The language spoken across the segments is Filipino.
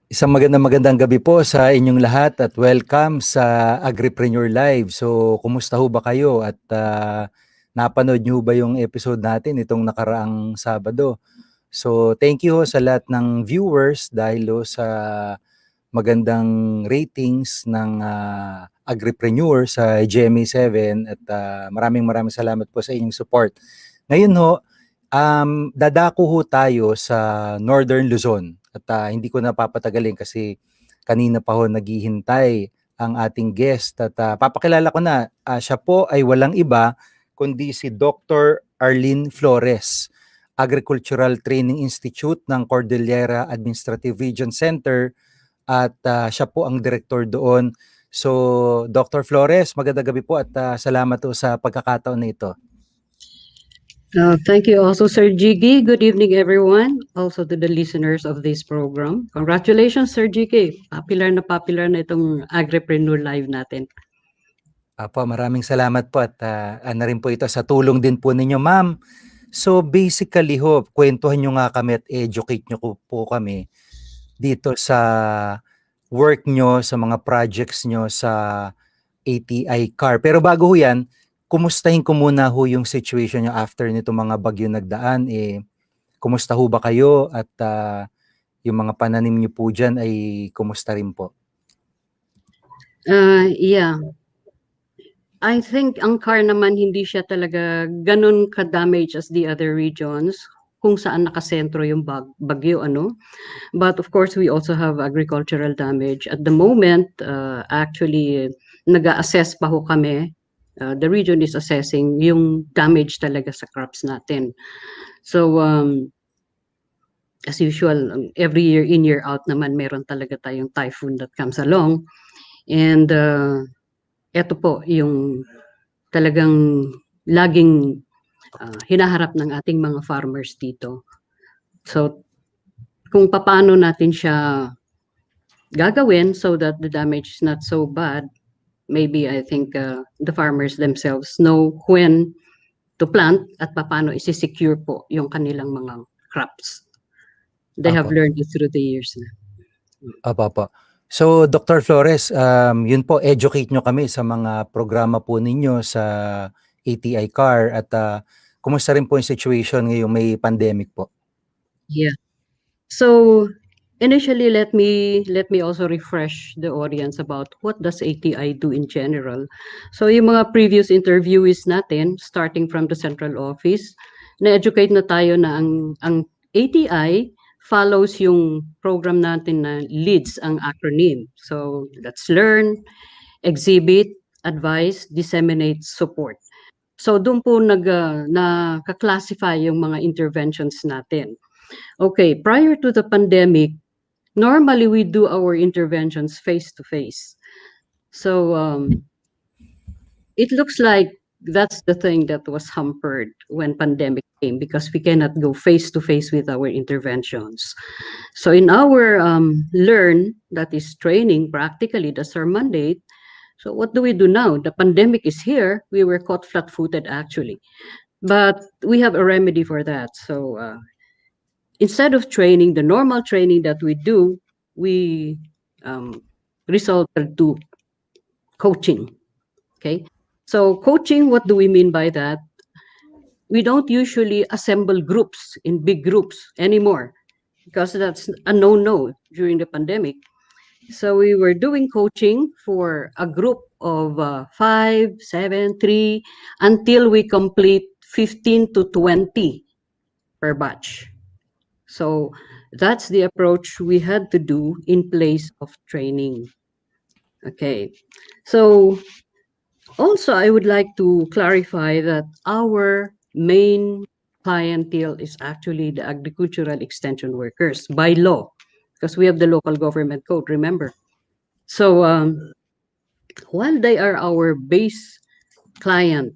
Isang magandang gabi po sa inyong lahat at welcome sa AgriPreneur Live. So, kumusta ho ba kayo at napanood niyo ba yung episode natin itong nakaraang Sabado? So, thank you ho sa lahat ng viewers dahil ho sa magandang ratings ng AgriPreneur sa GMA7 at maraming salamat po sa inyong support. Ngayon ho, dadako ho tayo sa Northern Luzon at hindi ko napapatagalin kasi kanina pa ho naghihintay ang ating guest at papakilala ko na siya po ay walang iba kundi si Dr. Arlene Flores, Agricultural Training Institute ng Cordillera Administrative Region Center at siya po ang director doon. So, Dr. Flores, magandang gabi po at salamat po sa pagkakataon na ito. Thank you also, Sir Jiggy. Good evening, everyone. Also to the listeners of this program. Congratulations, Sir Jiggy. Popular na itong AgriPreneur Live natin. Apo, maraming salamat po at ano rin po ito sa tulong din po ninyo, ma'am. So basically ho, kwentuhan nyo nga kami at educate nyo po kami dito sa work nyo, sa mga projects nyo sa ATI car. Pero bago ho yan, kumustahin ko muna ho yung situation nyo after nito mga bagyo nagdaan. Kumusta ho ba kayo at yung mga pananim nyo po dyan ay kumusta rin po? Yeah. I think ang car naman hindi siya talaga ganun ka-damage as the other regions kung saan nakasentro yung bagyo, ano. But of course, we also have agricultural damage. At the moment, actually, nag-a-assess pa ho kami. The region is assessing yung damage talaga sa crops natin. So, as usual, every year in, year out naman, meron talaga tayong typhoon that comes along. And eto po yung talagang laging hinaharap ng ating mga farmers dito. So, kung paano natin siya gagawin so that the damage is not so bad, maybe I think the farmers themselves know when to plant at paano isi-secure po yung kanilang mga crops. They have learned it through the years na. Apo. So, Dr. Flores, yun po, educate nyo kami sa mga programa po ninyo sa ATI CAR at kumusta rin po yung situation ngayong may pandemic po? Yeah. So, initially, let me also refresh the audience about what does ATI do in general. So, yung mga previous interviewees natin, starting from the central office, na-educate na tayo na ang ATI follows yung program natin na LEADS ang acronym. So, that's learn, exhibit, advise, disseminate, support. So, doon po nakaklasify yung mga interventions natin. Okay, prior to the pandemic, normally we do our interventions face-to-face. So, it looks like that's the thing that was hampered when pandemic came because we cannot go face-to-face with our interventions. So in our learn, that is training practically, that's our mandate. So what do we do now? The pandemic is here. We were caught flat-footed actually. But we have a remedy for that. So instead of training, the normal training that we do, we resorted to coaching. Okay. So coaching, what do we mean by that? We don't usually assemble groups in big groups anymore because that's a no-no during the pandemic. So we were doing coaching for a group of 5, 7, 3, until we complete 15 to 20 per batch. So that's the approach we had to do in place of training. Okay. So also, I would like to clarify that our main clientele is actually the agricultural extension workers by law, because we have the local government code, remember? So while they are our base client,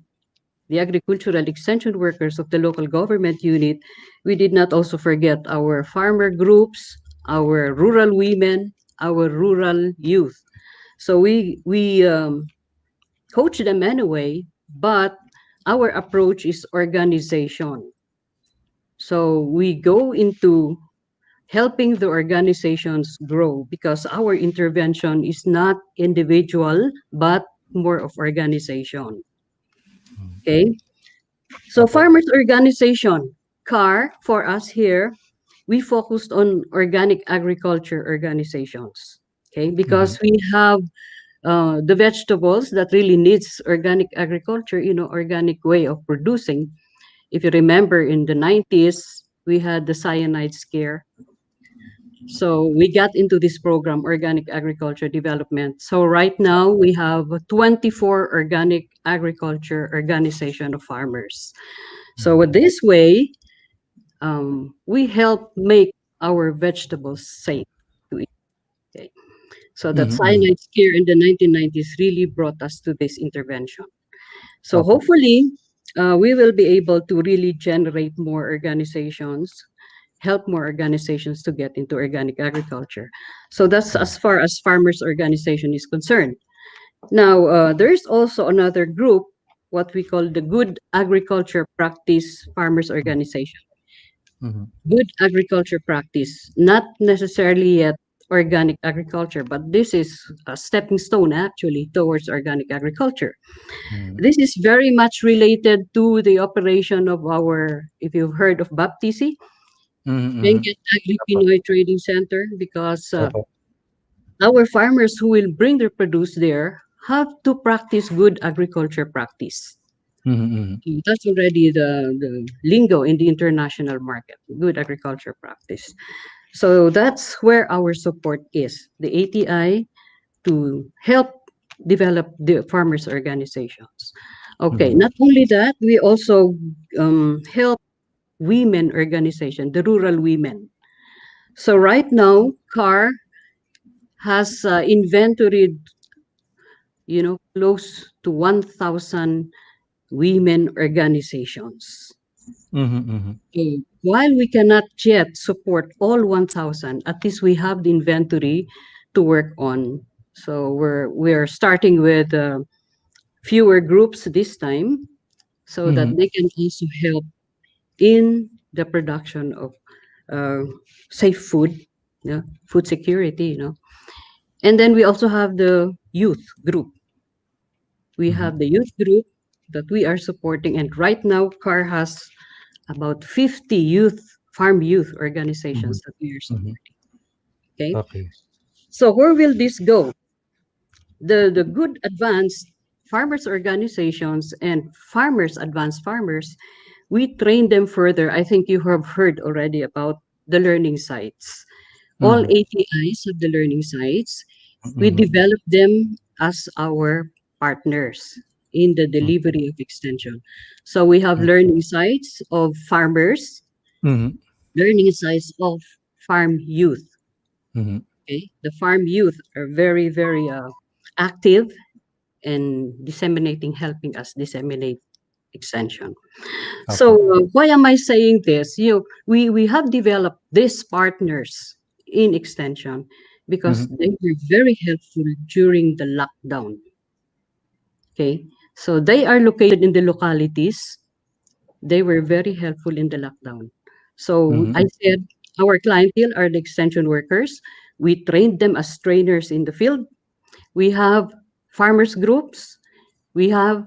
the agricultural extension workers of the local government unit, we did not also forget our farmer groups, our rural women, our rural youth. So we coach them anyway, but our approach is organization. So we go into helping the organizations grow, because our intervention is not individual, but more of organization. Okay? So Opo. farmers organization, CAR, for us here, we focused on organic agriculture organizations. Okay? Mhm. Because we have the vegetables that really needs organic agriculture, organic way of producing. If you remember, in the 90s, we had the cyanide scare. So we got into this program, organic agriculture development. So right now we have 24 organic agriculture organization of farmers. So with this way, we help make our vegetables safe to eat. Okay. So that Mhm, mhm. cyanide scare in the 1990s really brought us to this intervention. So Opo. hopefully, we will be able to really generate more organizations, help more organizations to get into organic agriculture. So that's Mhm. as far as farmers organization is concerned. Now, there's also another group, what we call the Good Agriculture Practice Farmers Organization. Mhm. Good agriculture practice, not necessarily yet organic agriculture, but this is a stepping stone actually towards organic agriculture. Mhm. This is very much related to the operation of our, if you've heard of BAPTC, Mhm, mhm. Benguet Opo. AgriPreneur Trading Center, because Opo. our farmers who will bring their produce there have to practice good agriculture practice. Mhm, mhm. That's already the lingo in the international market, good agriculture practice. So that's where our support is, the ATI, to help develop the farmers' organizations. Okay, Mhm. not only that, we also help women organization, the rural women. So right now, CAR has inventoried, close to 1,000 women organizations. Mhm, mhm. While we cannot yet support all 1,000, at least we have the inventory to work on. So we're starting with fewer groups this time, so that Mhm. they can also help in the production of uh, safe food, food security. And then we also have the youth group. We Mhm. have the youth group that we are supporting, and right now, CAR has about 50 farm youth Mhm. organizations that we are Mhm. supporting. Okay, Okay. so where will this go? The good advanced farmers organizations and farmers, advanced farmers, we train them further. I think you have heard already about the learning sites. All Mhm. ATIs have the learning sites. We Mhm. develop them as our partners in the Mhm. delivery of extension. So we have learning sites of farmers, Mhm. learning sites of farm youth. Mhm. Okay, the farm youth are very, very active and disseminating, helping us disseminate extension. So Opo. why am I saying this? We have developed these partners in extension because Mhm. they were very helpful during the lockdown. Okay, so they are located in the localities. They were very helpful in the lockdown. So Mhm. I said our clientele are the extension workers. We trained them as trainers in the field. We have farmers groups. We have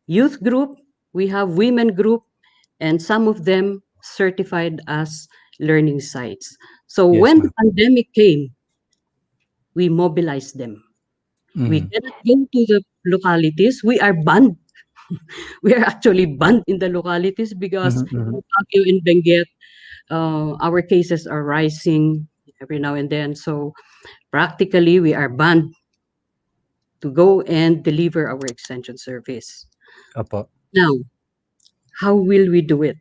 youth group. We have women group, and some of them certified as learning sites. So Yes, when the ma'am. pandemic came, we mobilized them. We Mhm. cannot go to the localities. We are banned. We are actually banned in the localities because Mhm. in Mhm. Baguio and Benguet, our cases are rising every now and then. So practically, we are banned to go and deliver our extension service. Opo. Now, how will we do it?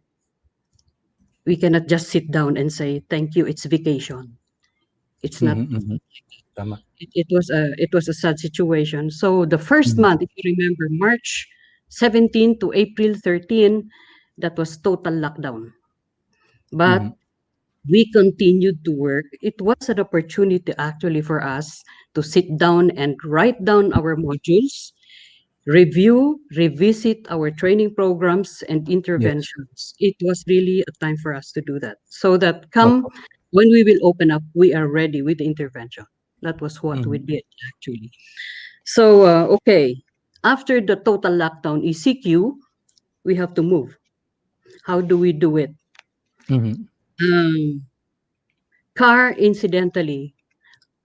We cannot just sit down and say, thank you, it's vacation. It's not. Mhm. Mhm. Tama. It was a sad situation. So the first Mhm. month, if you remember, March 17 to April 13, that was total lockdown. But Mhm. we continued to work. It was an opportunity actually for us to sit down and write down our modules, review, revisit our training programs and Yes. interventions. It was really a time for us to do that. So that come Opo. when we will open up, we are ready with the intervention. That was what we did actually. So, okay, after the total lockdown ECQ, we have to move. How do we do it? Mhm. Car, incidentally,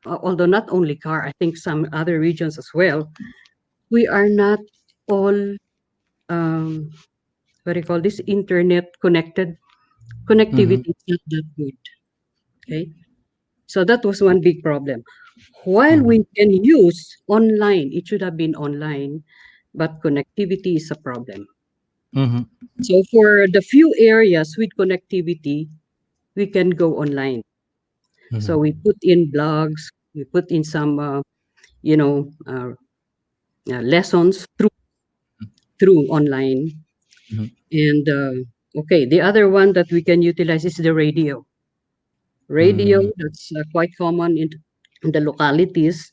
although not only car, I think some other regions as well, we are not all, what do you call this, internet connected. Mhm. Connectivity is not that good. Okay. So that was one big problem. While Mhm. we can use online, it should have been online, but connectivity is a problem. Mhm. So for the few areas with connectivity, we can go online. So Mhm. we put in blogs, we put in some, you know, lessons through online. Mhm. And okay, the other one that we can utilize is the radio. Radio, Mhm. that's quite common in the localities,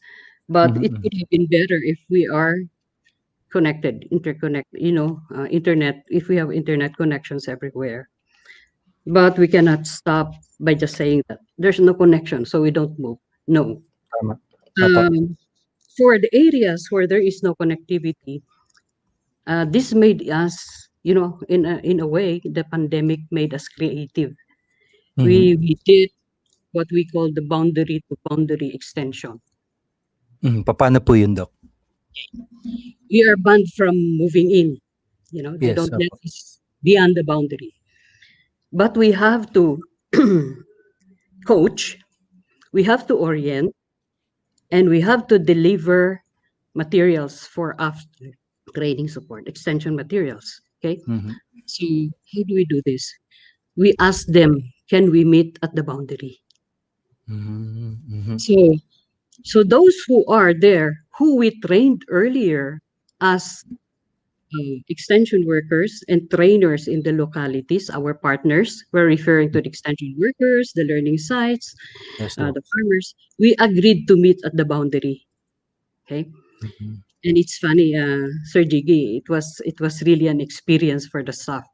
but it Mhm. could have been better if we are connected, internet, if we have internet connections everywhere. But we cannot stop by just saying that there's no connection, so we don't move. No. Tama. Opo. Um, for the areas where there is no connectivity, this made us, in a way, the pandemic made us creative. Mhm. We did what we call the boundary to boundary extension. Papaano po yun, Doc? We are banned from moving in. They Yes, don't let opo. us beyond the boundary. But we have to coach, we have to orient, and we have to deliver materials for after training support, extension materials. Okay. Mhm. So how do we do this? We ask them, can we meet at the boundary? Mhm. Mhm. So those who are there, who we trained earlier as extension workers and trainers in the localities, our partners, we're referring to the extension workers, the learning sites, Yes, Doc. the farmers, we agreed to meet at the boundary. Okay. Mhm. And it's funny, Sir Jiggy, it was really an experience for the staff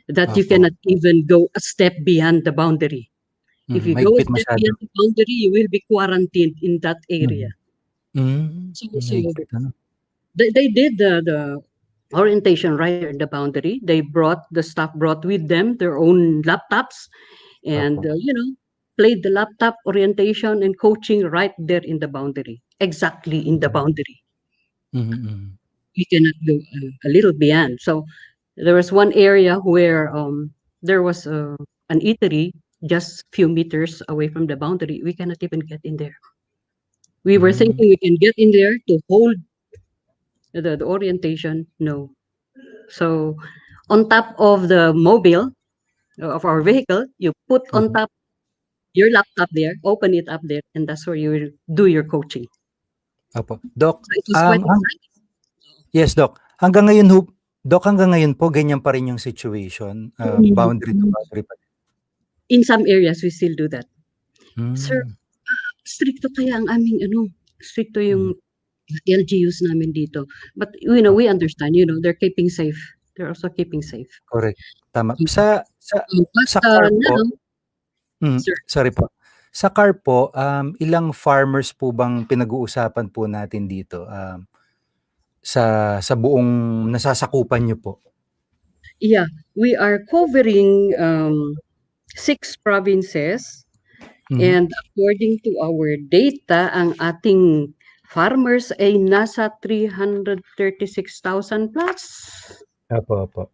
that you Opo. cannot even go a step beyond the boundary. If you go a Mahigpit step masyado. beyond the boundary, you will be quarantined in that area. Mhm. So Mahigpit ano? they did the orientation right there in the boundary. The staff brought with them their own laptops and, Opo. played the laptop orientation and coaching right there in the boundary, exactly in the boundary. Mhm. Mhm. We cannot go a little beyond. So there was one area where there was an eatery just few meters away from the boundary. We cannot even get in there. We were Hmm. thinking we can get in there to hold the orientation. No. So on top of the mobile of our vehicle, you put on Mhm. top your laptop there, open it up there, and that's where you will do your coaching. Opo. Doc, So it was quite exciting. yes, Doc. Hanggang ngayon po ganyan pa rin yung situation, boundary to Mhm. boundary pa rin? In some areas, we still do that. Sir, Hmm. stricto kaya ang aming stricto Mhm. yung LGUs namin dito. But, we Opo, understand, they're keeping safe. They're also keeping safe. correct. Tama. Mm. But Sa car po, now, sir, sorry po. Sa car po, ilang farmers po bang pinag-uusapan po natin dito, sa buong nasasakupan niyo po? yeah, we are covering 6 provinces. Mhm. And according to our data, ang ating farmers ay nasa 336,000 plus. Opo, opo.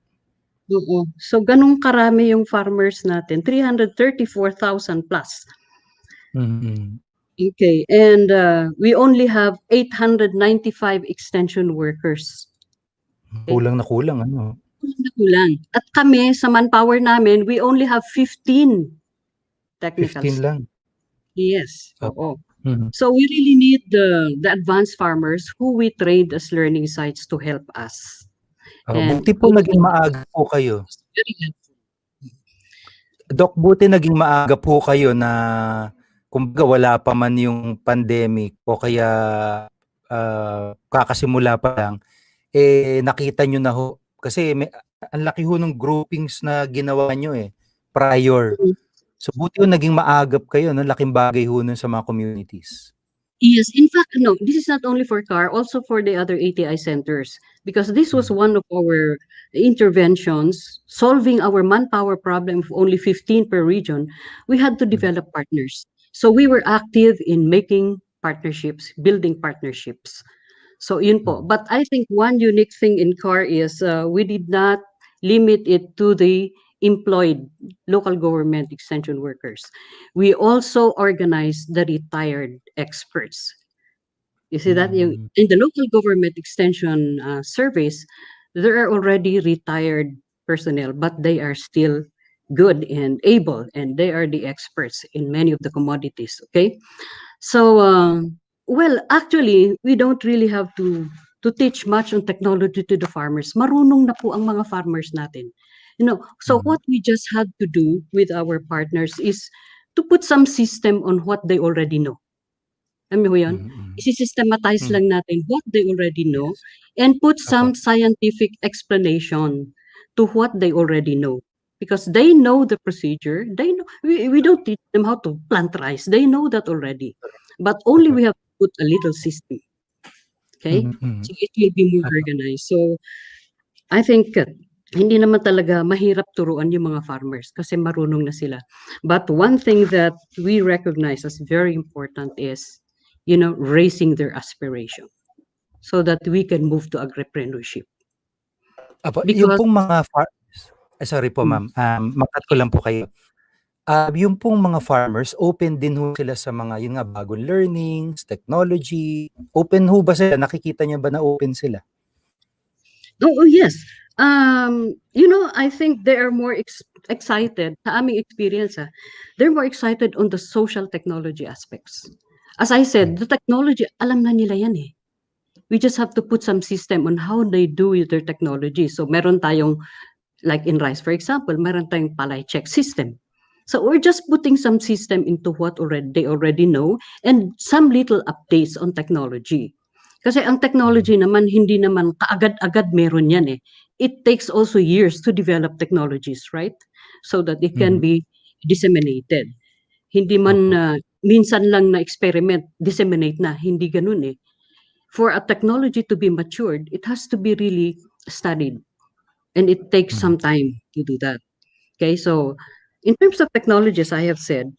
Oo. So, ganun karami yung farmers natin, 334,000 plus. Mm. Okay. And we only have 895 extension workers. Okay. Kulang na kulang ano? Kulang na kulang. At kami, sa manpower namin, we only have 15 technical 15 staff. lang? Yes. Opo. Oo. Mhm. So we really need the advanced farmers who we trained as learning sites to help us. And Buti po naging maaga po kayo. very helpful. Doc, buti naging maaga po kayo na kumbaga wala pa man yung pandemic o kaya, kakasimula pa lang, nakita niyo na ho kasi ang laki ho nung groupings na ginawa niyo, prior. So buti yung naging maagap kayo, no? Laking bagay ho nun sa mga communities. Yes, in fact, no, this is not only for CAR, also for the other ATI centers, because this was one of our interventions, solving our manpower problem of only 15 per region. We had to develop partners. So we were active in making partnerships, building partnerships. So yun po. But I think one unique thing in CAR is we did not limit it to the employed local government extension workers. We also organized the retired experts. You see that in the local government extension surveys, there are already retired personnel, but they are still good and able, and they are the experts in many of the commodities. Okay, so well, actually, we don't really have to teach much on technology to the farmers. Marunong na po ang mga farmers natin. You know, so what we just had to do with our partners is to put some system on what they already know. Alam mo yun? Isi-systematize lang natin what they already know Yes. and put Apo. some scientific explanation to what they already know. Because they know the procedure, they know we don't teach them how to plant rice. They know that already. But only we Correct. have to put a little system. Okay? So it will be more Apo. organized. So I think hindi naman talaga mahirap turuan yung mga farmers kasi marunong na sila. But one thing that we recognize as very important is, you know, raising their aspiration so that we can move to agripreneurship. Apo, yung Because pong mga sorry po mm, ma'am, ma-cut ko lang po kayo. Yung pong mga farmers, open din ho sila sa mga, yun nga, bagong learnings, technology. Open ho ba sila? Nakikita niyo ba na open sila? oh yes. You know, I think they are more excited sa aming experience. They're more excited on the social technology aspects. As I said, the technology, alam na nila yan eh. We just have to put some system on how they do with their technology. So meron tayong, like in rice, for example, meron tayong palay check system. So we're just putting some system into what they already know and some little updates on technology. Kasi ang technology naman, hindi naman kaagad-agad meron yan eh. It takes also years to develop technologies, right? So that it can be disseminated. Hindi man Opo. minsan lang na experiment, disseminate na. Hindi ganun eh. For a technology to be matured, it has to be really studied. And it takes some time to do that. Okay, so in terms of technologies, I have said,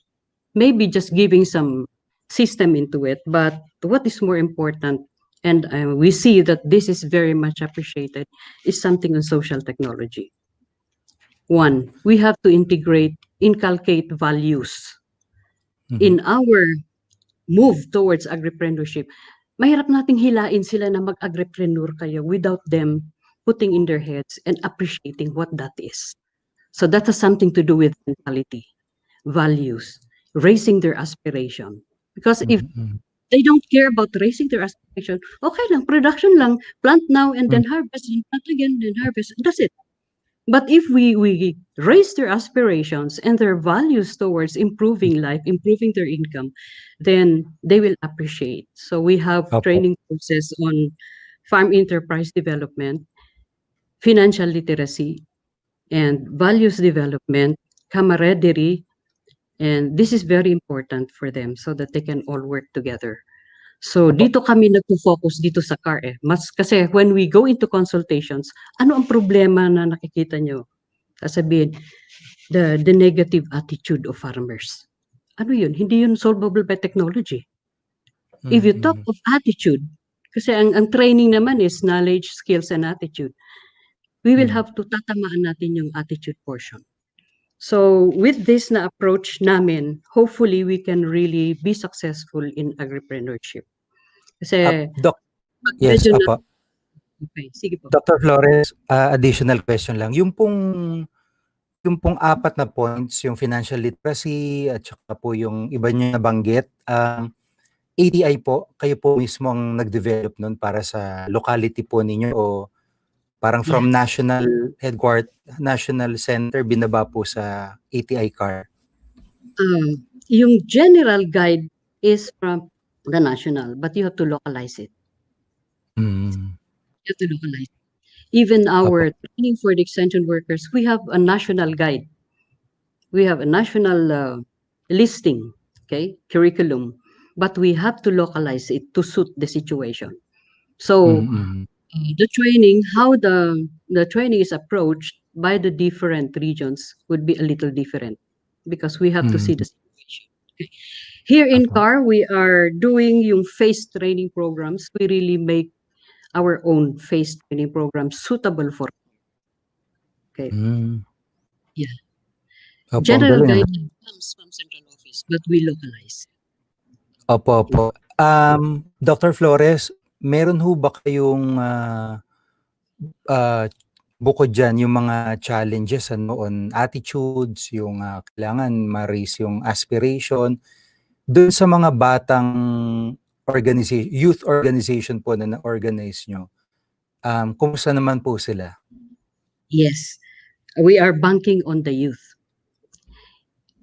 maybe just giving some system into it, but what is more important, and we see that this is very much appreciated, is something on social technology. One, we have to inculcate values in our move towards agripreneurship. Mahirap nating hilain sila na mag-agripreneur kayo without them putting in their heads and appreciating what that is. So that has something to do with mentality, values, raising their aspiration. Because if they don't care about raising their aspiration, okay lang, production lang, plant now and then harvest, and plant again, then harvest, that's it. But if we raise their aspirations and their values towards improving life, improving their income, then they will appreciate. So we have Opo. training courses on farm enterprise development, financial literacy, and values development, camaraderie, and this is very important for them so that they can all work together. So Opo. dito kami nagfo-focus dito sa CAR eh. Mas kasi when we go into consultations, ano ang problema na nakikita nyo? Sasabihin, the negative attitude of farmers. Ano yun? Hindi yun solvable by technology. If you talk of attitude, kasi ang training naman is knowledge, skills, and attitude. We will have to tatamaan natin yung attitude portion. So with this na approach namin, hopefully we can really be successful in agripreneurship. Kasi Doc, pag yes, medyo na, apo. okay, sige po. Dr. Flores, additional question lang. Yung pong 4 na points, yung financial literacy at saka po yung iba niyo nabanggit, ATI po, kayo po mismo ang nag-develop nun para sa locality po ninyo o parang from Yes. national center binaba po sa ATI CAR? Yung general guide is from the national, but you have to localize it. Mm. You have to localize it. Even Apo. our training for the extension workers, we have a national guide. We have a national listing, okay, curriculum, but we have to localize it to suit the situation. So Mhm. the training, how the training is approached by the different regions would be a little different because we have to see Mhm. the situation. Okay. Here in Opo. CAR, we are doing yung phase training programs. We really make our own phase training program suitable for, okay. Hmm. Yeah. Opo, ang General galing, ano? guideline comes from central office, but we localize. Opo, Yeah. opo. Dr. Flores, meron ho ba kayong, ah, bukod diyan yung mga challenges ano, on attitudes, yung, kailangan ma-raise yung aspiration, dun sa mga batang youth organization po na na-organize niyo, kumusta naman po sila? Yes. We are banking on the youth.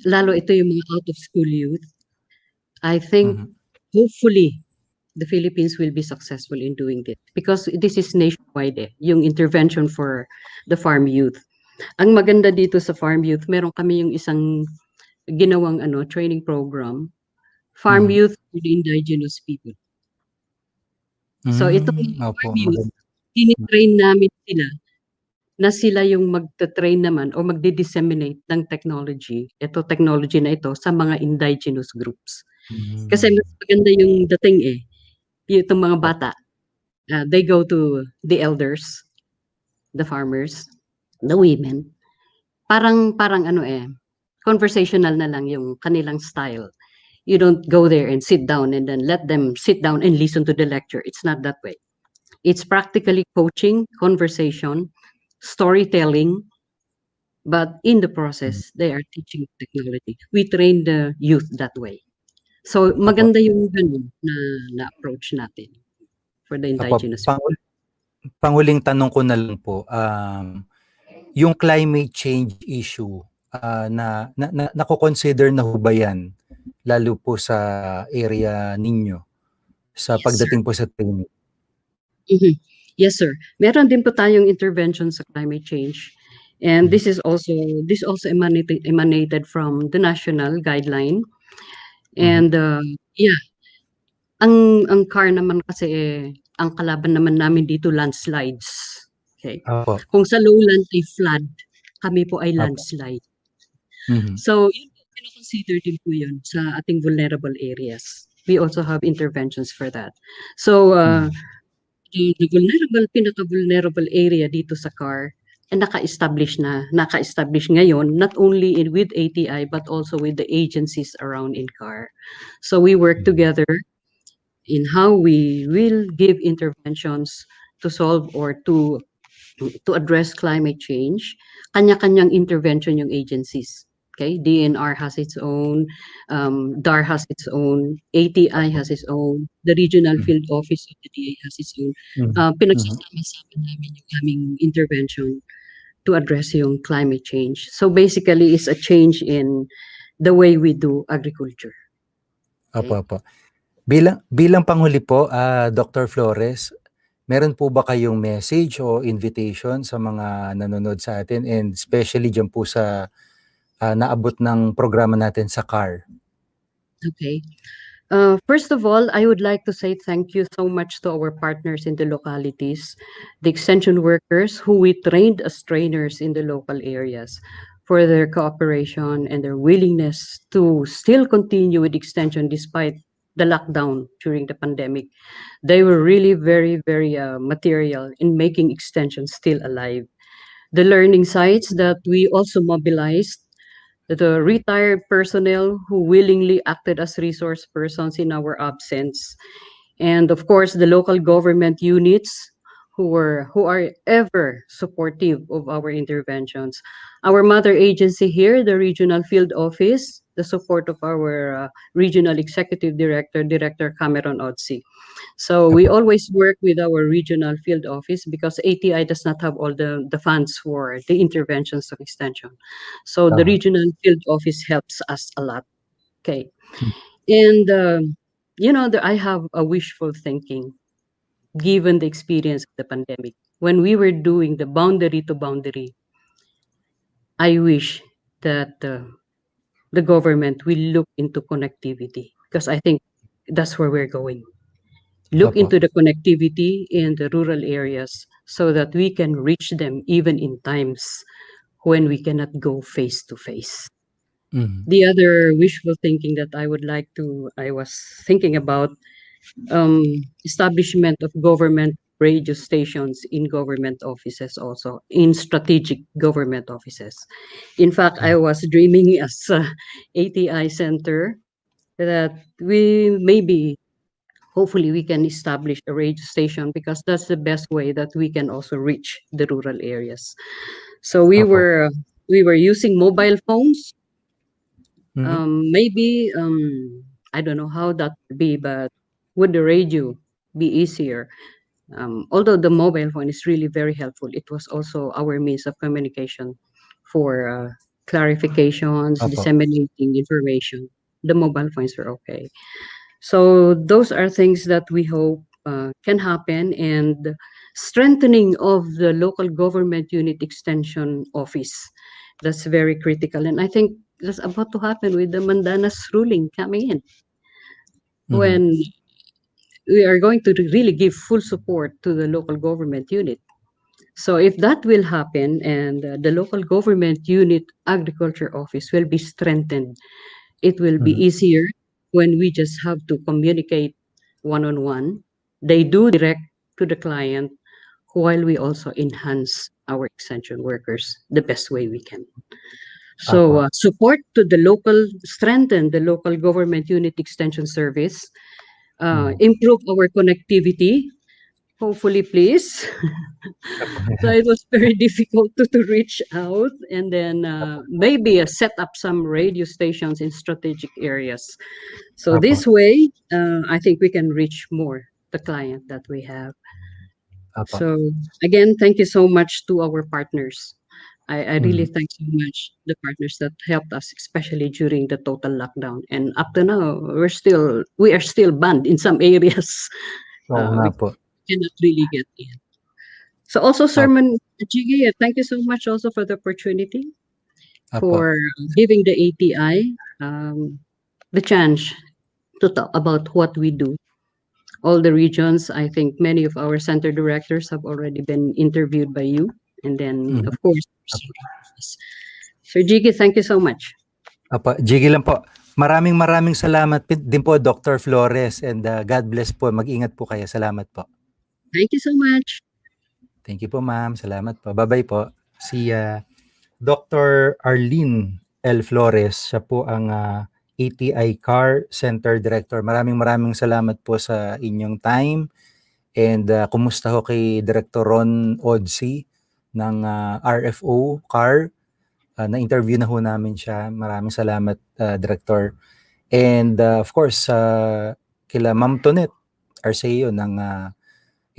Lalo ito yung mga out of school youth. I think Mhm. hopefully the Philippines will be successful in doing this because this is nationwide yung intervention for the farm youth. Ang maganda dito sa farm youth, meron kami yung isang ginawang training program, farm Mhm. youth with indigenous people. So itong Opo, farm youth, maganda. tinitrain namin sila na sila yung magta-train naman o magdi-disseminate ng technology, ito technology na ito sa mga indigenous groups. Kasi Hmm. mas maganda yung dating itong mga Opo, bata, they go to the elders, the farmers, the women. Parang conversational na lang yung kanilang style. You don't go there and sit down and then let them sit down and listen to the lecture. It's not that way. It's practically coaching, conversation, storytelling, but in the hmm, process, they are teaching technology. We train the youth that way. So opo, maganda yung ganun na approach natin for the opo. indigenous. Panghuling tanong ko na lang po, yung climate change issue, nako-consider na ho ba yan, lalo po sa area ninyo, sa Yes, sir. pagdating po sa training? Mhm. Yes, sir. Meron din po tayong intervention sa climate change. And Mhm, this also emanated from the national guideline. mhm. And yeah, ang CAR naman kasi ang kalaban naman namin dito landslides. Okay. Opo, Kung sa lowland ay flood, kami po ay opo. landslide. Mhm, So, yun po, kino-consider din po yun sa ating vulnerable areas. We also have interventions for that. So, mhm, the pinaka-vulnerable area dito sa CAR, naka-establish ngayon, not only with ATI, but also with the agencies around in CAR. So we work mhm. together in how we will give interventions to solve or to address climate change. Kanya-kanyang intervention yung agencies. Okay, DNR has its own, DAR has its own, ATI Opo, has its own, the regional mhm, field office of the DA has its own. mhm, mhm. Pinagsasama-sama namin yung aming intervention to address yung climate change. So basically, it's a change in the way we do agriculture. Opo, Okay? opo. Bilang panghuli po, Dr. Flores, meron po ba kayong message o invitation sa mga nanonood sa atin and especially diyan po sa, naabot ng programa natin sa CAR? Okay. First of all, I would like to say thank you so much to our partners in the localities, the extension workers who we trained as trainers in the local areas for their cooperation and their willingness to still continue with extension despite the lockdown during the pandemic. They were really very, very material in making extension still alive. The learning sites that we also mobilized, the retired personnel who willingly acted as resource persons in our absence, and of course the local government units who are ever supportive of our interventions. Our mother agency here, the regional field office, the support of our regional executive director, Director Cameron Otsi. So we Opo, always work with our regional field office because ATI does not have all the funds for the interventions of extension. So the aha, regional field office helps us a lot. Okay. hmm, And, I have a wishful thinking given the experience of the pandemic. When we were doing the boundary to boundary, I wish that the government will look into connectivity, because I think that's where we're going. Look Opo. into the connectivity in the rural areas so that we can reach them even in times when we cannot go face to face. Mhm. The other wishful thinking that I was thinking about, um, establishment of government radio stations in government offices, also in strategic government offices. In fact, I was dreaming as a ATI center that we maybe, hopefully, we can establish a radio station, because that's the best way that we can also reach the rural areas. So Opo. we were using mobile phones. Mhm. Maybe, I don't know how that would be, but would the radio be easier? Although the mobile phone is really very helpful, it was also our means of communication for clarifications, Opo. disseminating information. The mobile phones are okay. So those are things that we hope can happen, and strengthening of the local government unit extension office. That's very critical, and I think that's about to happen with the Mandanas ruling coming in, Mhm. when we are going to really give full support to the local government unit. So if that will happen, and the local government unit agriculture office will be strengthened, it will be Mhm. easier when we just have to communicate one-on-one. They do direct to the client, while we also enhance our extension workers the best way we can. So Opo. support to the local, strengthen the local government unit extension service, Mhm. improve our connectivity, hopefully, please. Opo. So it was very difficult to reach out, and then Opo. maybe set up some radio stations in strategic areas. So Opo. this way, I think we can reach more the client that we have. Opo. So again, thank you so much to our partners. I really Mhm. thank so much the partners that helped us, especially during the total lockdown. And up to now, we are still banned in some areas. Oo nga We po. cannot really get in. So also, Opo. Sermon Jiggy, thank you so much also for the opportunity, Opo. for giving the ATI the chance to talk about what we do. All the regions, I think many of our center directors have already been interviewed by you. And then, Mhm. of course, Opo. Sir Jiggy, thank you so much. Opo, Jiggy lang po. Maraming salamat din po, Dr. Flores, and God bless po. Mag-ingat po kayo. Salamat po. Thank you so much. Thank you po, ma'am. Salamat po. Bye-bye po. Si Dr. Arlene L. Flores, siya po ang ATI Car Center Director. Maraming salamat po sa inyong time. And kumusta ho kay Director Ron Odsi ng RFO Car? Na-interview na ho namin siya. Maraming salamat, Director. And of course, kila Ma'am Tonet Arceo ng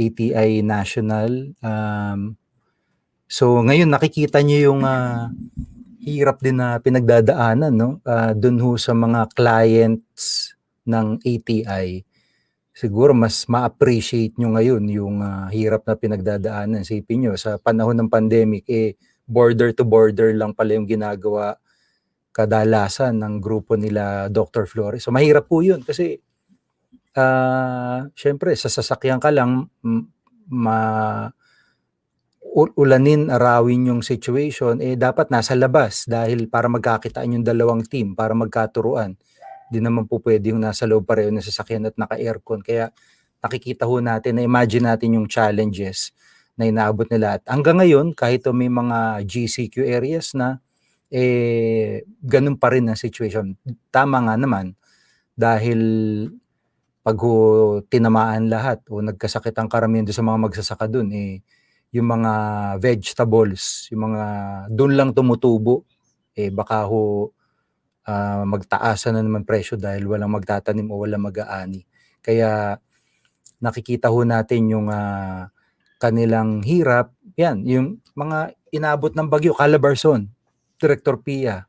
ATI National. So ngayon nakikita niyo yung hirap din na pinagdadaanan, no? Doon ho sa mga clients ng ATI. Siguro mas ma-appreciate nyo ngayon yung hirap na pinagdadaanan. Isipin nyo, sa panahon ng pandemic, border to border lang pala yung ginagawa kadalasan ng grupo nila Dr. Flores. So mahirap po yun kasi syempre sa sasakyan ka lang, ulanin, arawin yung situation, dapat nasa labas dahil para magkakitaan yung dalawang team, para magkaturuan. Di naman po pwede yung nasa loob pareho ng sasakyan at naka-aircon. Kaya nakikita ho natin, na-imagine natin yung challenges na inaabot nila. At hanggang ngayon, kahit may mga GCQ areas na, ganun pa rin ang situation. Tama nga naman, dahil pag tinamaan lahat o nagkasakit ang karamihan doon sa mga magsasaka doon, yung mga vegetables, yung mga doon lang tumutubo, baka ho magtaasan na naman presyo dahil walang magtatanim o walang mag-aani. Kaya nakikita ho natin yung kanilang hirap. Yan, yung mga inabot ng bagyo, Calabarzon, Director Pia,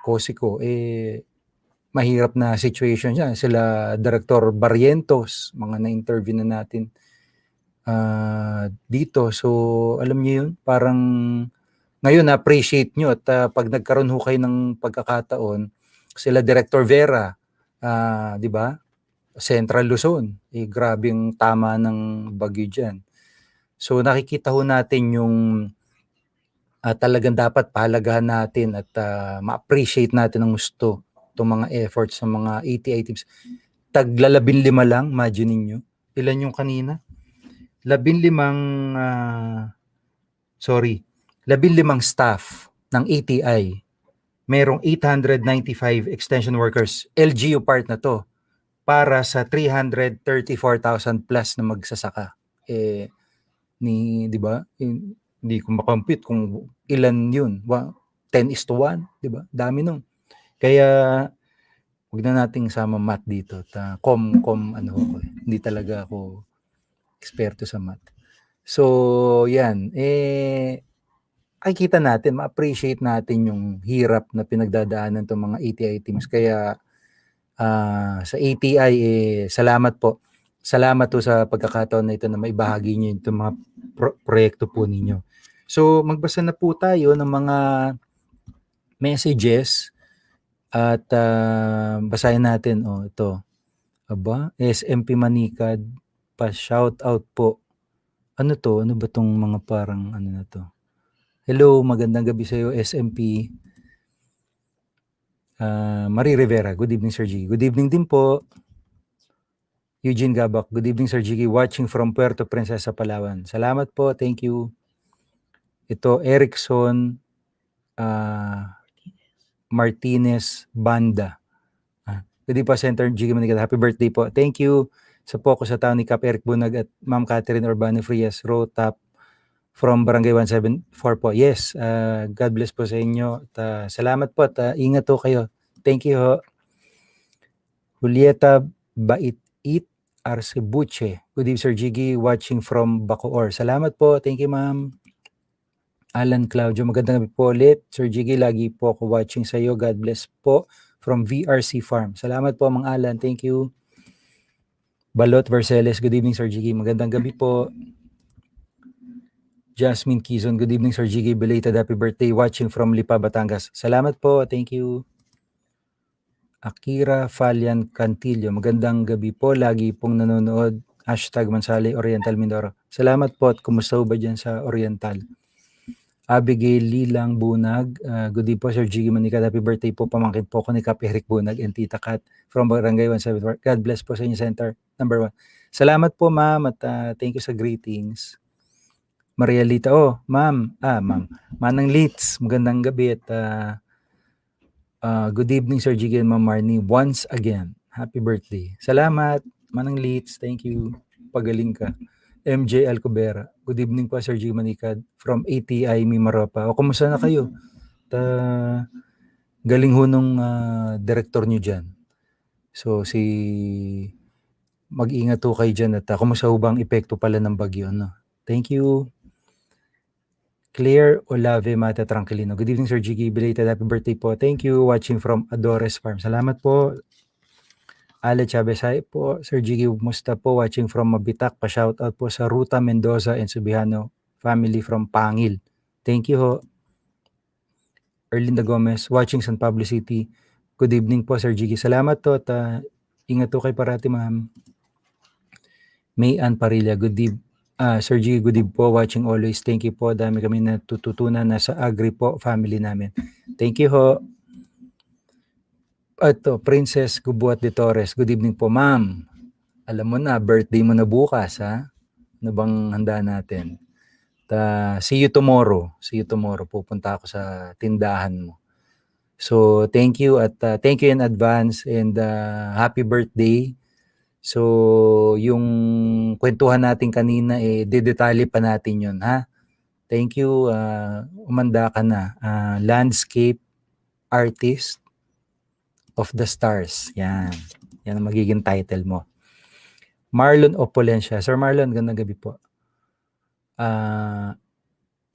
Cosico, mahirap na situation siya. Sila Director Barrientos, mga na-interview na natin dito. So, alam niyo yun, parang ngayon na-appreciate nyo at pag nagkaroon ho kayo ng pagkakataon, sila Director Vera, di ba? Central Luzon, grabing tama ng bagyo dyan. So nakikita ho natin yung talagang dapat pahalagahan natin at ma-appreciate natin ang gusto itong mga efforts ng mga ATI teams. Tagla 15 lang, imagine ninyo. Ilan yung kanina? 15 staff ng ATI. Merong 895 extension workers. LGU part na to para sa 334,000 plus na magsasaka. Di ba? Hindi ko makompute kung ilan yun. 10:1, di ba? Dami nun. Kaya huwag na nating sama math dito. Hindi talaga ako eksperto sa math. So, yan. Makikita natin, ma-appreciate natin yung hirap na pinagdadaanan ng mga ATI teams. Kaya sa ATI, salamat po. Salamat po sa pagkakataon na ito na maibahagi niyo itong mga proyekto po ninyo. So, magbasa na po tayo ng mga messages at basahin natin. Ito. SMP Manicad, pa-shout out po. Ano to? Ano ba tong mga parang ano na to? Hello, magandang gabi sa iyo, SMP. Marie Rivera, good evening, Sir Jiggy. Good evening din po. Eugene Gabak, good evening, Sir Jiggy. Watching from Puerto Princesa, Palawan. Salamat po, thank you. Ito, Erickson Martinez Banda. Good evening po, Center Jiggy Manicad. Happy birthday po. Thank you sa Poco sa Town ni Cap Eric Bunag at Ma'am Catherine Urbano Frias, row top from Barangay 174 po. Yes, God bless po sa inyo. Salamat po at ingat po kayo. Thank you ho. Julieta Bait-It Arcebuche. Good evening, Sir Jiggy. Watching from Bacoor. Salamat po. Thank you, ma'am. Alan Claudio. Magandang gabi po ulit. Sir Jiggy, lagi po ako watching sa iyo. God bless po from VRC Farm. Salamat po, Mang Alan. Thank you. Balot Verceles. Good evening, Sir Jiggy. Magandang gabi po. Jasmine Kizon, good evening, Sir Jiggy. Belated happy birthday. Watching from Lipa, Batangas. Salamat po. Thank you. Akira Falian Cantillo, magandang gabi po. Lagi pong nanonood. #Mansali Oriental Mindoro. Salamat po at kumusta ba dyan sa Oriental? Abigail Lilang Bunag, good evening po, Sir Jiggy Manicad. Happy birthday po. Pamangkin po ko ni Kap Eric Bunag and Tita Kat from Barangay 174. God bless po sa inyo, Center number 1. Salamat po, ma'am, at thank you sa greetings. Maria Lita, ma'am. Manang Litz, magandang gabi at good evening, Sir Jiggy and Ma'am Marnie. Once again, happy birthday. Salamat, Manang Litz. Thank you. Pagaling ka. MJ Alcubera. Good evening po, Sir Jiggy Manicad from ATI Mimaropa. Kumusta na kayo? Galing ho nung director nyo dyan. So, mag-ingat ho kayo dyan at kumusta ho bang epekto pala ng bagyo? No? Thank you. Claire Olave Mata Tranquilino. Good evening, Sir Jiggy. Belated happy birthday po. Thank you. Watching from Adores Farm. Salamat po. Ale Chavez, hi po. Sir Jiggy, musta po? Watching from Mabitak. Pa-shoutout po sa Ruta Mendoza and Subiano family from Pangil. Thank you ho. Erlinda Gomez, watching San Pablo City. Good evening po, Sir Jiggy. Salamat po at ingat po kayo parati, ma'am. May Ann Parilla, good evening. Sir Jiggy, good evening po, watching always. Thank you po. Dami kami natututunan na sa agri po, family namin. Thank you ho. Ito, Princess Gubuat de Torres. Good evening po, ma'am. Alam mo na, birthday mo na bukas, ha? Ano bang handa natin? See you tomorrow. See you tomorrow. Pupunta ako sa tindahan mo. So, thank you at thank you in advance and happy birthday. So, yung kwentuhan natin kanina, dedetalye pa natin yun, ha? Thank you. Umanda ka na. Landscape Artist of the Stars. Yan. Yan ang magiging title mo. Marlon Opulencia. Sir Marlon, gandang gabi po.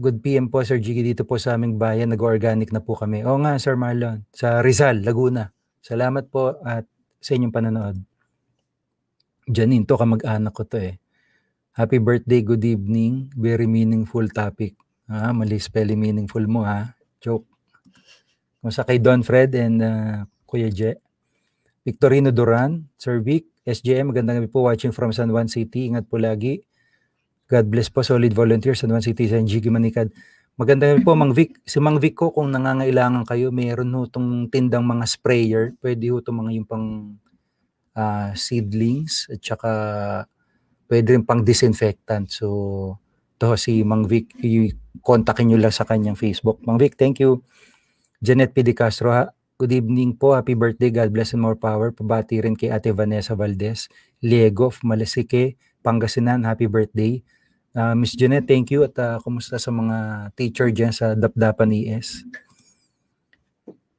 Good PM po, Sir Jiggy. Dito po sa aming bayan, nag-organic na po kami. Oo nga, Sir Marlon. Sa Rizal, Laguna. Salamat po at sa inyong panonood. Janine, to kamag-anak ko to Happy birthday, good evening. Very meaningful topic. Mali spelling meaningful mo ha. Joke. Kung sa kay Don Fred and Kuya Je. Victorino Duran, Sir Vic, SJM, magandang gabi po, watching from San Juan City. Ingat po lagi. God bless po, solid volunteer, San Juan City, San Jiggy, Manicad. Magandang gabi po, Mang Vic. Si Mang Vic ko, kung nangangailangan kayo, mayroon ho itong tindang mga sprayer. Pwede ho itong mga yung pang seedlings at saka pwede rin pang disinfectant. So, ito si Mang Vic, kontakin nyo lang sa kanyang Facebook. Mang Vic, thank you. Janet P. De Castro, good evening po. Happy birthday. God bless and more power. Pabati rin kay Ate Vanessa Valdez. Liego of Malasike, Pangasinan. Happy birthday. Miss Janet, thank you. At kumusta sa mga teacher dyan sa Dapdapan ES?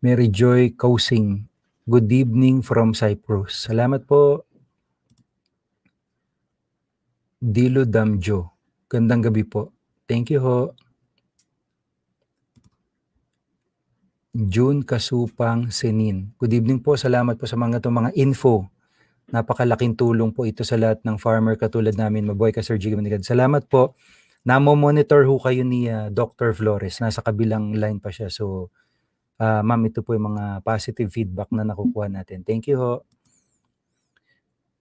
Mary Joy Kausing, good evening from Cyprus. Salamat po. Dilo Damjo, gandang gabi po. Thank you ho. June Kasupang Senin. Good evening po. Salamat po sa mga info. Napakalaking tulong po ito sa lahat ng farmer katulad namin. Mabuhay ka, Sir Jiggy Manicad. Salamat po. Namo-monitor ho kayo ni Dr. Flores. Nasa kabilang line pa siya. So, ma'am, ito po yung mga positive feedback na nakukuha natin. Thank you ho.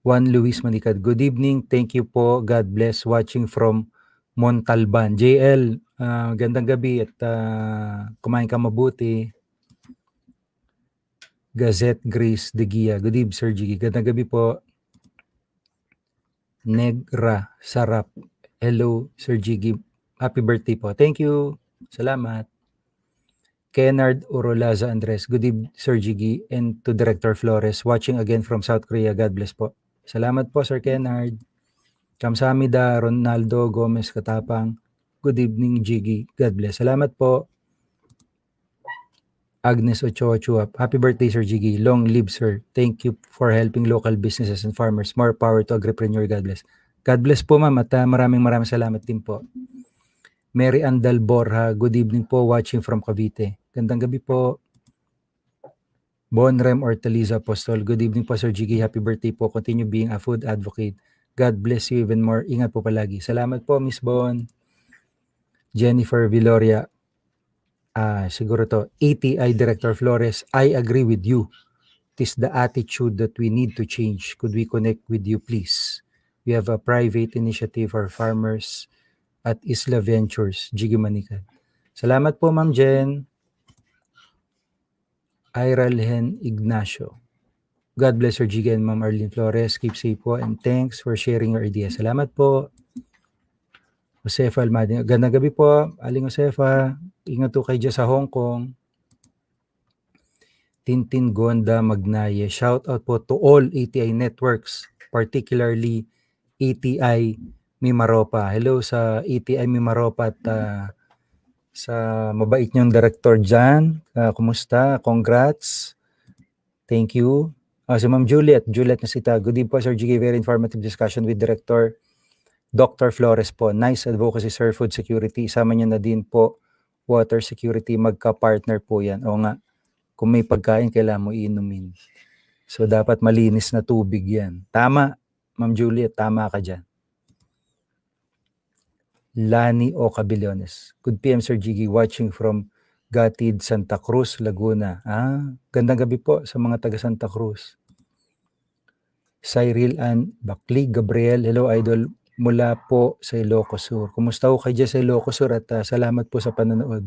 Juan Luis Manicad. Good evening. Thank you po. God bless. Watching from Montalban. JL, gandang gabi at kumain ka mabuti. Gazette Grace De Gia. Good evening, Sir Jiggy. Gandang gabi po. Negra Sarap. Hello, Sir Jiggy. Happy birthday po. Thank you. Salamat. Kennard Urolaza Andres. Good evening, Sir Jiggy, and to Director Flores. Watching again from South Korea. God bless po. Salamat po, Sir Kennard. Kamsamida Ronaldo Gomez Katapang. Good evening, Jiggy. God bless. Salamat po. Agnes Ochoa Chuap. Happy birthday, Sir Jiggy. Long live, sir. Thank you for helping local businesses and farmers. More power to AgriPreneur. God bless. God bless po, ma'am. At maraming salamat din po. Mary Andal Borja. Good evening po. Watching from Cavite. Gandang gabi po. Bonrem Ortaliza Apostol. Good evening po, Sir Jiggy. Happy birthday po. Continue being a food advocate. God bless you even more. Ingat po palagi. Salamat po, Miss Bon. Jennifer Villoria. Siguro to, ATI Director Flores, I agree with you. It is the attitude that we need to change. Could we connect with you, please? We have a private initiative for farmers at Isla Ventures, Jiggy Manicad. Salamat po, Ma'am Jen. Iralhen Ignacio. God bless Sir Jiggy and Ma'am Arlene Flores. Keep safe po and thanks for sharing your ideas. Salamat po. Josefa Almadin. Gandang gabi po, Aling Josefa. Ingat po kayo dyan sa Hong Kong. Tintin Gonda Magnaye. Shout out po to all ATI networks, particularly ATI Mimaropa. Hello sa ATI Mimaropa at sa mabait niyong director dyan. Kumusta? Congrats. Thank you. Si Ma'am Juliet Nasita. Good evening po, Sir Jiggy. Very informative discussion with Director Dr. Flores po. Nice advocacy, sir. Food security. Isama niyo na din po water security. Magka-partner po yan. O nga, kung may pagkain, kailangan mo inumin. So, dapat malinis na tubig yan. Tama, Ma'am Juliet. Tama ka dyan. Lani O. Cabillones. Good PM, Sir Jiggy. Watching from Gatid, Santa Cruz, Laguna. Gandang gabi po sa mga taga Santa Cruz. Cyril Ann Bakli, Gabriel. Hello, Idol. Mula po sa Ilocos Sur. Kumusta po kayo dyan sa Ilocos Sur at salamat po sa panonood.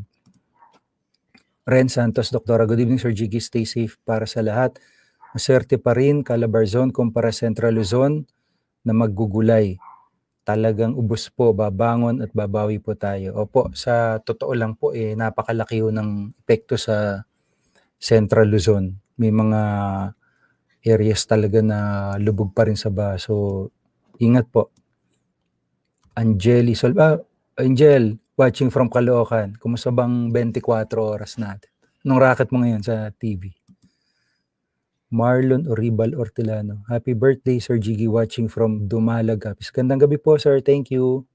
Ren Santos, Doktora. Good evening, Sir Jiggy. Stay safe para sa lahat. Maswerte pa rin, Calabarzon kumpara Central Luzon na maggugulay. Talagang ubos po, babangon at babawi po tayo. Opo, sa totoo lang po, napakalaki ng epekto sa Central Luzon. May mga areas talaga na lubog pa rin sa baha. So, ingat po. Angel, watching from Caloocan. Kumusta bang 24 oras natin? Nung racket mo ngayon sa TV? Marlon Oribal Ortilano. Happy birthday, Sir Jiggy. Watching from Dumalag, Capiz. Gandang gabi po, sir. Thank you.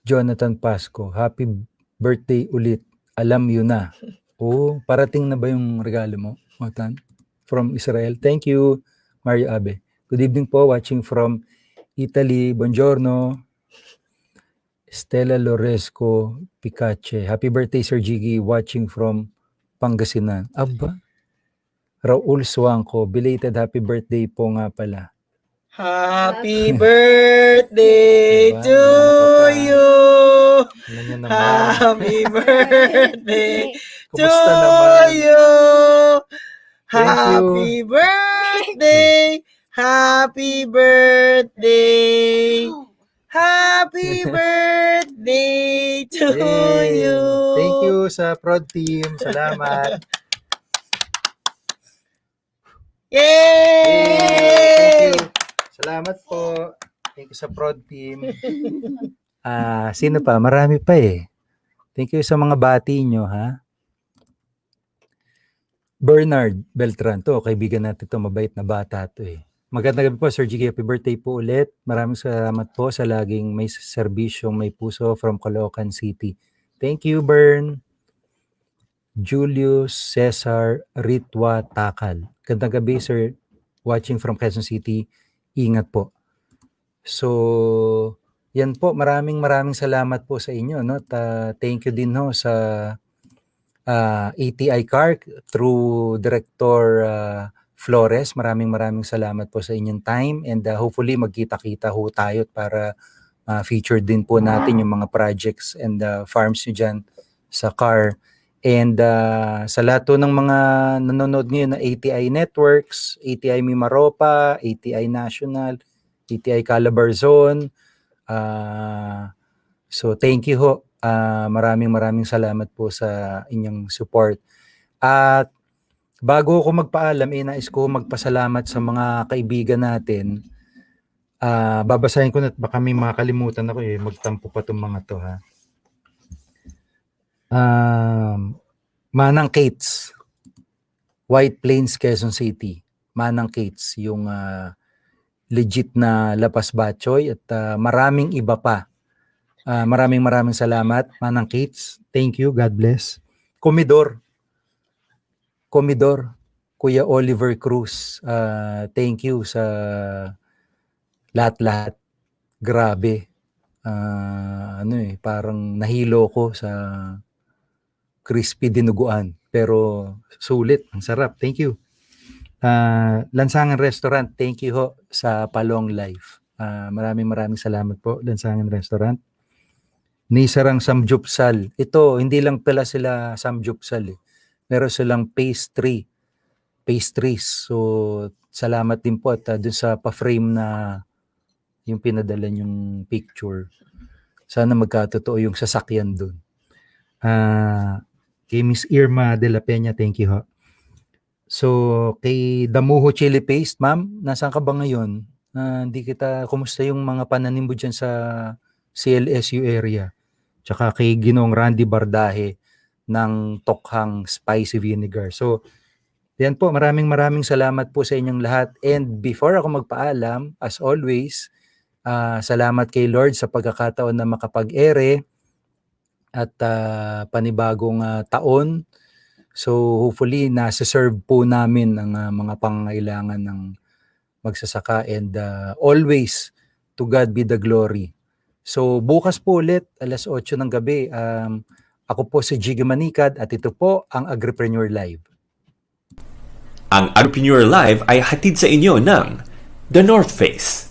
Jonathan Pasco. Happy birthday ulit. Alam yun na. Parating na ba yung regalo mo, Otan? From Israel. Thank you, Mario Abe. Good evening po, watching from Italy. Buongiorno. Stella Loresco Picache. Happy birthday, Sir Jiggy. Watching from Pangasinan. Aba, Raul Suangco, belated happy birthday po nga pala. Happy birthday Aba, to ano ka pa? you. Ano nyo naman? Happy birthday to Kumusta naman? you. Thank you. Happy birthday. Happy birthday. Happy birthday to Yay! you. Thank you sa prod team. Salamat. Yay! Thank you. Salamat po. Thank you sa prod team. Sino pa? Marami pa eh. Thank you sa mga bati nyo, ha? Bernard Beltran, to kaibigan natin to, mabait na bata to eh. Magandang gabi po, Sir Jiggy. Happy birthday po ulit. Maraming salamat po sa laging may serbisyong may puso from Caloocan City. Thank you, Bern. Julius Cesar Ritwa Takal. Gandang gabi, Sir. Watching from Quezon City. Ingat po. So, yan po. Maraming salamat po sa inyo. No? Thank you din ho sa ATI car through Director Flores. Maraming salamat po sa inyong time and hopefully magkita-kita ho tayo para feature din po natin yung mga projects and farms nyo dyan sa car. And sa lahat ng mga nanonood ngayon na ATI Networks, ATI Mimaropa, ATI National, ATI Calabarzon, so thank you ho. Maraming salamat po sa inyong support. At bago ko magpaalam, nais ko magpasalamat sa mga kaibigan natin. Babasahin ko na at baka may makalimutan ako eh. Magtampo pa itong mga to, ha. Manang Kates, White Plains, Quezon City. Manang Kates, yung legit na Lapas Batchoy at maraming iba pa. Maraming salamat, Manang Kates. Thank you, God bless. Komidor, Kuya Oliver Cruz. Thank you sa lahat. Grabe. Parang nahilo ko sa crispy dinuguan. Pero sulit, ang sarap. Thank you. Lansangan Restaurant, thank you ho sa Palong Life. Maraming salamat po, Lansangan Restaurant. Nisarang Samjupsal. Ito, hindi lang pala sila Samjupsal eh. Meron silang pastries. So, salamat din po at dun sa pa-frame na yung pinadala yung picture. Sana magkatotoo yung sasakyan dun. Kay Miss Irma de la Peña, thank you ho. So, kay Damuho Chili Paste, ma'am, nasaan ka ba ngayon? Kumusta yung mga pananim mo dyan sa CLSU area? Tsaka kay Ginong Randy Bardahe ng Tokhang Spicy Vinegar. So, yan po, maraming salamat po sa inyong lahat. And before ako magpaalam, as always, salamat kay Lord sa pagkakataon na makapag-ere at panibagong taon. So hopefully nasa-serve po namin ang mga pangangailangan ng magsasaka and always to God be the glory. So bukas po ulit alas 8 ng gabi. Ako po si Jiggy Manicad at ito po ang AgriPreneur Live. Ang AgriPreneur Live ay hatid sa inyo ng The North Face,